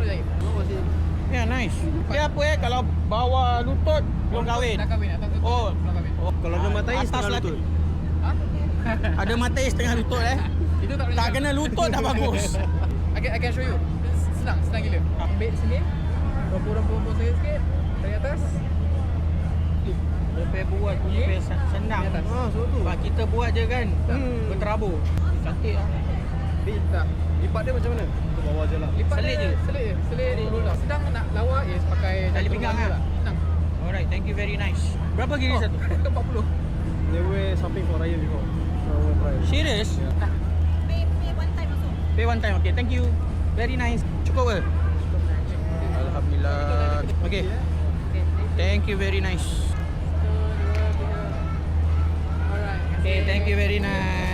boleh jahit. Ya, nice. Dia apa kalau bawah lutut belum kahwin? Dah kahwin. Oh. Belum kahwin. Oh, Kalau ada matai atas setengah lagi. lutut. Ada mata setengah lutut Itu tak boleh Tak cakap. kena lutut dah bagus. I can show you. Senang gila. Ambil sini. Rompong sikit. Dari atas. Dia buat punya senang. Di atas. So tu. Sebab kita buat je kan. Berterabur. Cantik lah. Tak. Lipat dia macam mana? Ke bawah je lah. Lipat Selit dia, je. Selit je. Selit dulu lah. Sedang nak lawa pakai Tali jangkau pinggang je lah. Senang. Alright, thank you very nice. Berapa gigi satu? 40. Never something for Raya before. So we'll try. Serious? Pay one time also. Pay one time. Okay, thank you. Very nice. Cukup ke? Alhamdulillah. Okay. Thank you very nice. Alright. Okay, thank you very nice.